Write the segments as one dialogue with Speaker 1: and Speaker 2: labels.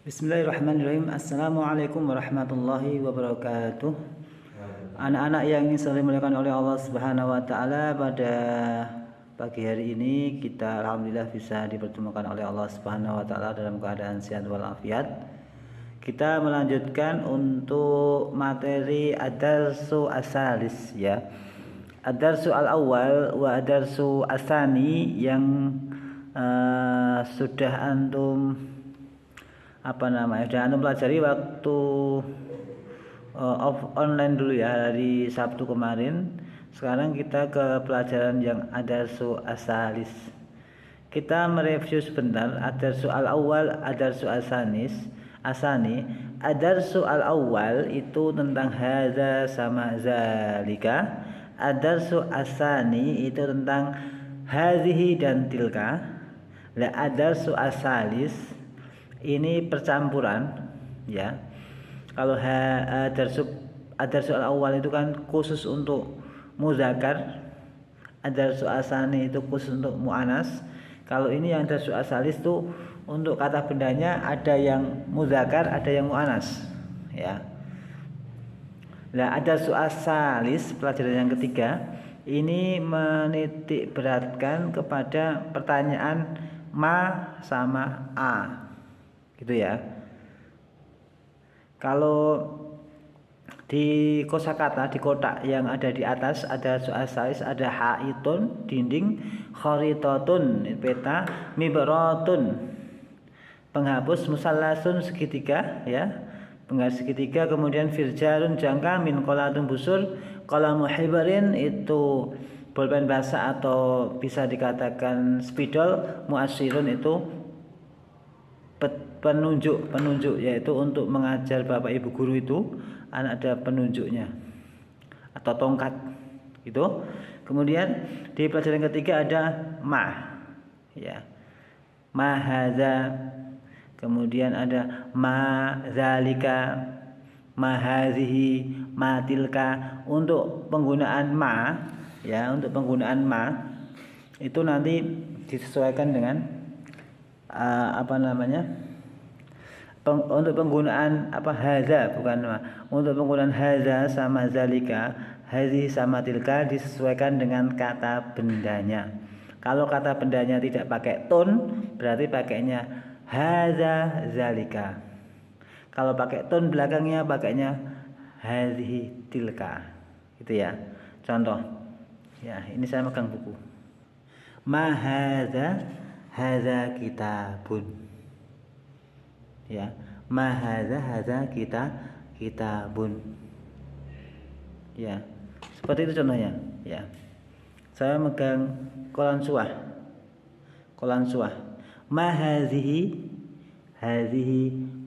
Speaker 1: Bismillahirrahmanirrahim. Assalamualaikum warahmatullahi wabarakatuh. Anak-anak yang selalu dimuliakan oleh Allah Subhanahu wa taala, pada pagi hari ini kita alhamdulillah bisa dipertemukan oleh Allah Subhanahu wa taala dalam keadaan sehat walafiat. Kita melanjutkan untuk materi ad-darsu as-salis ya. Ad-darsu al-awwal wa ad-darsu as-tsani yang sudah antum sudah antum pelajari waktu online dulu ya, hari Sabtu kemarin. Sekarang kita ke pelajaran yang ad-darsu as-salis. Kita mereview sebentar ad-darsu al-awwal, ad-darsu as-tsani. Ad-darsu al-awwal itu tentang hadza sama zalika. Ad-darsu as-tsani itu tentang hazihi dan tilka. La ad-darsu as-salis ini percampuran ya. Kalau ad-darsu al-awwal itu kan khusus untuk muzakkar, ad-darsu as-tsani itu khusus untuk muannas. Kalau ini yang ad-darsu as-salis itu untuk kata bendanya ada yang muzakkar, ada yang muannas ya. Nah, ad-darsu as-salis, pelajaran yang ketiga, ini menitik beratkan kepada pertanyaan ma sama a. Gitu ya. Kalau di kosakata, di kotak yang ada di atas ada as-salis, ada haitun dinding, kharitatun peta, mibratun penghapus, musallasun segitiga ya, penggaris segitiga, kemudian firjarun jangka, min qalatun busur, qalamu hibarin itu bolpen basah atau bisa dikatakan spidol, muasirun itu penunjuk yaitu untuk mengajar bapak ibu guru itu ada penunjuknya atau tongkat itu. Kemudian di pelajaran ketiga ada ma ya, ma hadza, kemudian ada ma zalika, ma hazihi, ma tilka. Untuk penggunaan ma ya, untuk penggunaan ma itu nanti disesuaikan dengan untuk penggunaan haza, bukan ma. Untuk penggunaan haza sama zalika, hazi sama tilka disesuaikan dengan kata bendanya. Kalau kata bendanya tidak pakai tun, berarti pakainya haza zalika. Kalau pakai tun belakangnya pakainya hazihi tilka. Gitu ya. Contoh. Ya, ini saya megang buku. Ma hadza kitabun. Ya, ma hadza kitabun. Ya. Seperti itu contohnya, ya. Saya megang kolan suah. Ma hazihi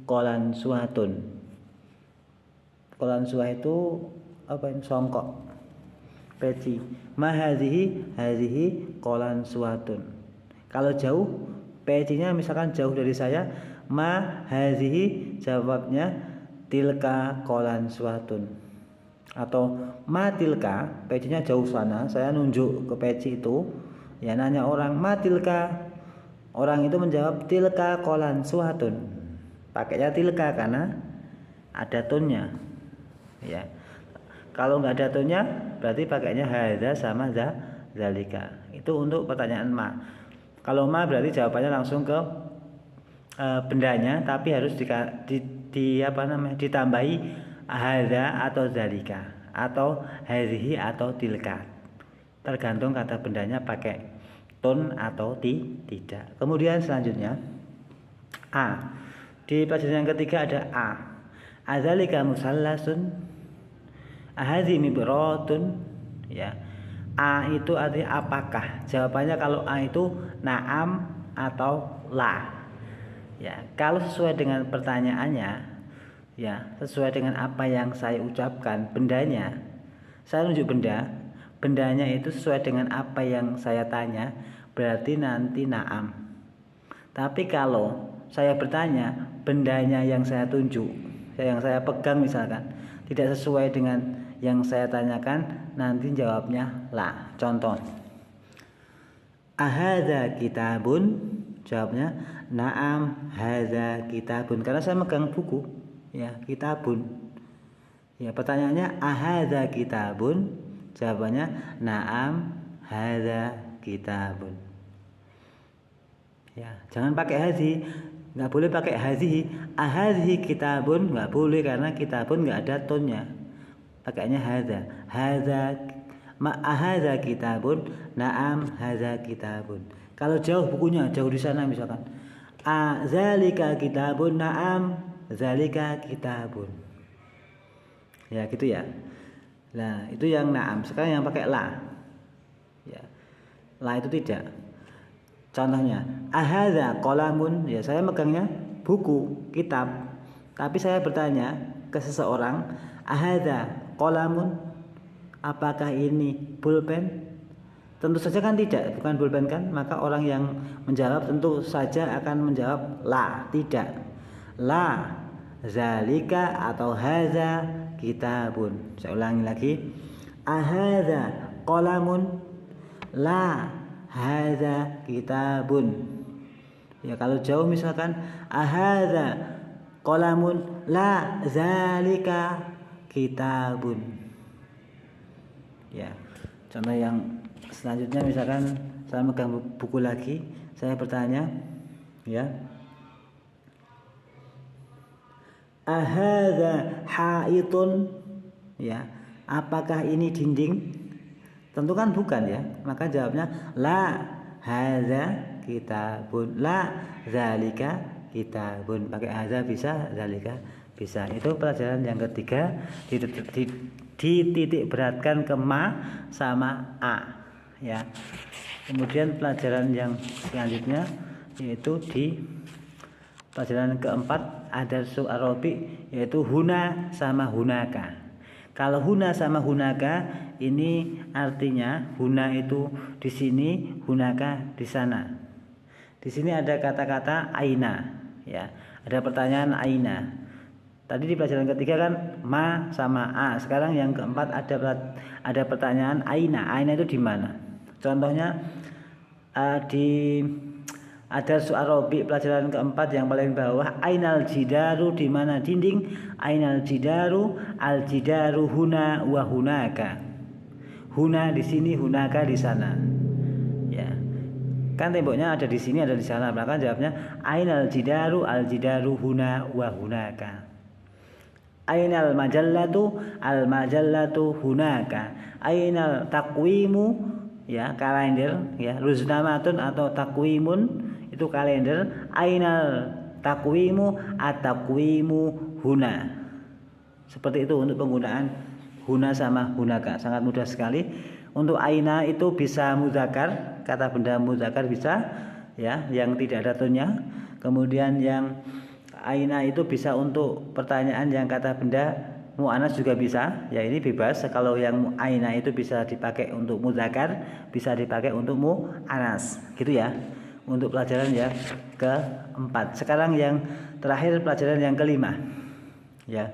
Speaker 1: kolan suatun. Kolan suah itu apa ini? Songkok. Peci. Ma hazihi kolan suatun. Kalau jauh, pecinya misalkan jauh dari saya, ma hazihi, jawabnya tilka kolan suatun. Atau ma tilka, pecinya jauh sana, saya nunjuk ke peci itu, ya nanya orang ma tilka, orang itu menjawab tilka kolan suatun. Pakainya tilka karena ada tunnya ya. Kalau nggak ada tunnya berarti pakainya hadza sama zalika. Itu untuk pertanyaan ma. Kalau ma berarti jawabannya langsung ke bendanya, tapi harus ditambahi hadza atau zalika atau hazihi atau tilka. Tergantung kata bendanya pakai tun atau tidak. Kemudian selanjutnya a. Di pelajaran yang ketiga ada a. Adzalika musallasun, ahadzi mibratun ya. A itu artinya apakah? Jawabannya kalau A itu na'am atau la. Ya, kalau sesuai dengan pertanyaannya, ya, sesuai dengan apa yang saya ucapkan, bendanya, saya nunjuk benda, bendanya itu sesuai dengan apa yang saya tanya, berarti nanti na'am. Tapi kalau saya bertanya, bendanya yang saya tunjuk, yang saya pegang misalkan, tidak sesuai dengan yang saya tanyakan, nanti jawabnya la. Contoh, ahadza kitabun, Jawabnya na'am hadza kitabun, karena saya megang buku ya, kitabun. Ya, pertanyaannya ahadza kitabun, jawabannya na'am hadza kitabun. Ya, jangan pakai hazi, nggak boleh pakai hazihi. Ahadzi kitabun nggak boleh, karena kitabun nggak ada tonnya. Pakainya hadza. Hadza ahadza kitabun, na'am hadza kitabun. Kalau jauh bukunya, jauh di sana misalkan. Zalika kitabun, na'am zalika kitabun. Ya, gitu ya. Nah, itu yang na'am. Sekarang yang pakai la. Ya. La itu tidak. Contohnya, ahadza qalamun, ya saya megangnya buku, kitab. Tapi saya bertanya ke seseorang, ahadza qalamun, apakah ini pulpen? Tentu saja kan tidak, bukan pulpen kan? Maka orang yang menjawab tentu saja akan menjawab la, tidak. La zalika atau hadza kitabun. Saya ulangi lagi. Ahadza qalamun, la hadza kitabun. Ya, kalau jauh misalkan ahadza qalamun, la zalika kitabun. Ya, contoh yang selanjutnya misalkan saya megang buku lagi, saya bertanya ya, ahadza haitun, ya apakah ini dinding? Tentu kan bukan ya, maka jawabnya la hadza kitabun, la zalika kitabun. Pakai hadza bisa, zalika bisa. Itu pelajaran yang ketiga, dititik beratkan ke ma sama a ya. Kemudian pelajaran yang selanjutnya yaitu di pelajaran keempat ada Arabi, yaitu huna sama hunaka. Kalau huna sama hunaka ini artinya huna itu di sini, hunaka di sana. Di sini ada kata-kata aina ya. Ada pertanyaan aina. Tadi di pelajaran ketiga kan ma sama a. Sekarang yang keempat ada pertanyaan aina. Aina itu di mana? Contohnya di ada Arabi pelajaran keempat yang paling bawah, ainal jidaru, di mana dinding? Ainal jidaru, al jidaru huna wa hunaka. Huna di sini, hunaka di sana. Ya. Kan temboknya ada di sini, ada di sana. Maka jawabnya ainal jidaru, al jidaru huna wa hunaka. Ainal majallatu, al majallatu hunaka. Ainal taqwimu, ya kalender ya, ruznamatun atau takwimun itu kalender. Ainal takwimu at-takwimu huna. Seperti itu untuk penggunaan huna sama hunaka, sangat mudah sekali. Untuk aina itu bisa muzakkar, kata benda muzakkar bisa ya, yang tidak ada tonnya. Kemudian yang aina itu bisa untuk pertanyaan yang kata benda mu'anas juga bisa ya, ini bebas. Kalau yang aina itu bisa dipakai untuk muzakkar, bisa dipakai untuk mu'anas gitu ya, untuk pelajaran yang keempat. Sekarang yang terakhir pelajaran yang kelima ya.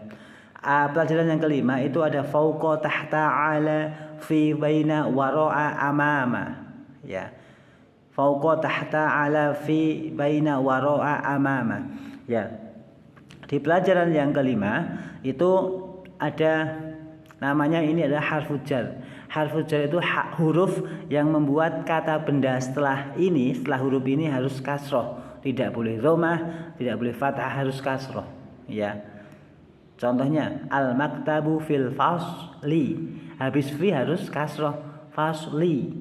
Speaker 1: Pelajaran yang kelima itu ada fauqa tahta ala fi baina wara'a amama ya. Fauqa tahta ala fi baina wara'a amama ya. Di pelajaran yang kelima itu ada namanya, ini adalah harful jar. Harful jar itu huruf yang membuat kata benda setelah ini, setelah huruf ini harus kasroh, tidak boleh dhammah, tidak boleh fathah, harus kasroh ya. Contohnya al maktabu fil fasli, habis fi harus kasroh, fasli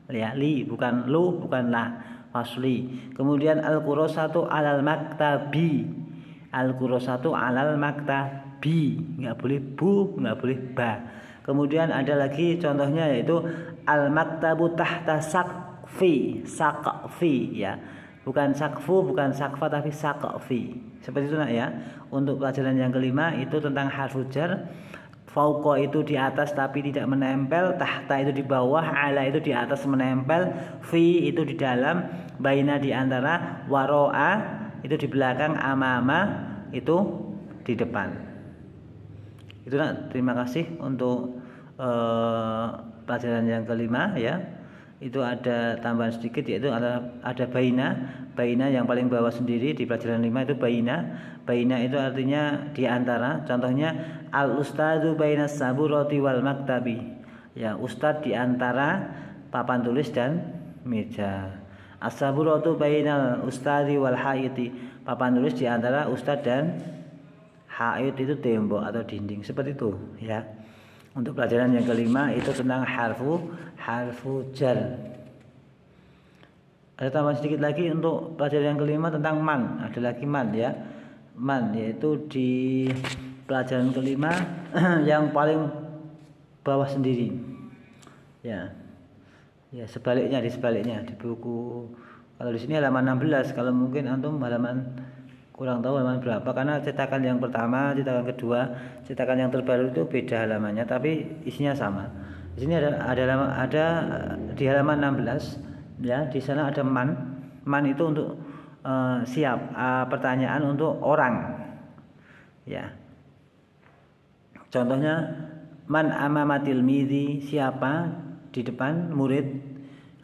Speaker 1: ya, li bukan lu, bukan la, fasli. Kemudian al kurosatu alal maktabi, al kurosatu alal maktabi, nggak boleh bu, nggak boleh ba. Kemudian ada lagi contohnya yaitu al maktabu tahta sakfi, sakfi ya, bukan sakfu, bukan sakfa, tapi sakfi. Seperti itu nak ya. Untuk pelajaran yang kelima itu tentang harful jar. Fauqa itu di atas tapi tidak menempel, tahta itu di bawah, ala itu di atas menempel, fi itu di dalam, baina di antara, waro'a itu di belakang, amama itu di depan. Itu nak. Terima kasih untuk pelajaran yang kelima ya. itu ada tambahan sedikit, yaitu ada baina yang paling bawah sendiri di pelajaran 5 itu baina itu artinya di antara. Contohnya al ustadzu baina saburati wal maktabi, ya ustadz di antara papan tulis dan meja. As-saburatu bainal ustadzi wal haiti, papan tulis di antara ustadz dan hait itu tembok atau dinding, seperti itu ya. Untuk pelajaran yang kelima itu tentang harfu jar. Ada tambahan sedikit lagi untuk pelajaran yang kelima tentang man. Ada lagi man ya. Man yaitu di pelajaran kelima yang paling bawah sendiri. Ya. Ya, sebaliknya di buku. Kalau di sini halaman 16, kalau mungkin antum halaman kurang tahu halaman berapa, karena cetakan yang pertama, cetakan kedua, cetakan yang terbaru itu beda halamannya, tapi isinya sama. Di sini ada di halaman 16 ya, di sana ada man itu untuk siap, pertanyaan untuk orang ya. Contohnya man amamatil midhi, siapa di depan murid,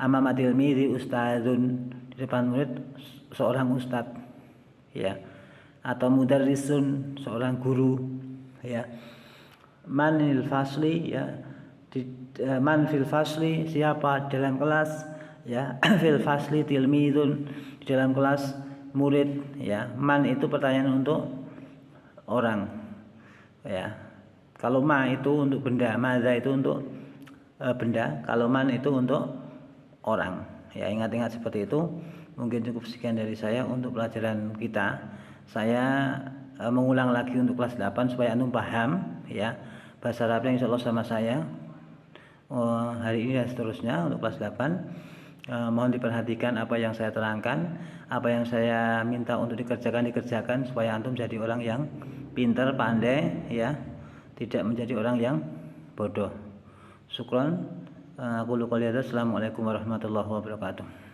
Speaker 1: amamatil midhi ustadzun, di depan murid seorang ustadz ya, atau mudarrisun, seorang guru ya. Manil fasli ya, man fil fasli, siapa dalam kelas ya. Fil fasli tilmidun, di dalam kelas murid ya. Man itu pertanyaan untuk orang ya. Kalau ma itu untuk benda, madza itu untuk benda, kalau man itu untuk orang ya. Ingat-ingat seperti itu. Mungkin cukup sekian dari saya untuk pelajaran kita. Saya mengulang lagi untuk kelas 8 supaya antum paham ya. Bahasa Arabnya insyaallah sama saya hari ini dan seterusnya untuk kelas 8. Mohon diperhatikan apa yang saya terangkan, apa yang saya minta untuk dikerjakan supaya antum jadi orang yang pintar, pandai ya, tidak menjadi orang yang bodoh. Syukran. Aku qouli hadza. Assalamualaikum warahmatullahi wabarakatuh.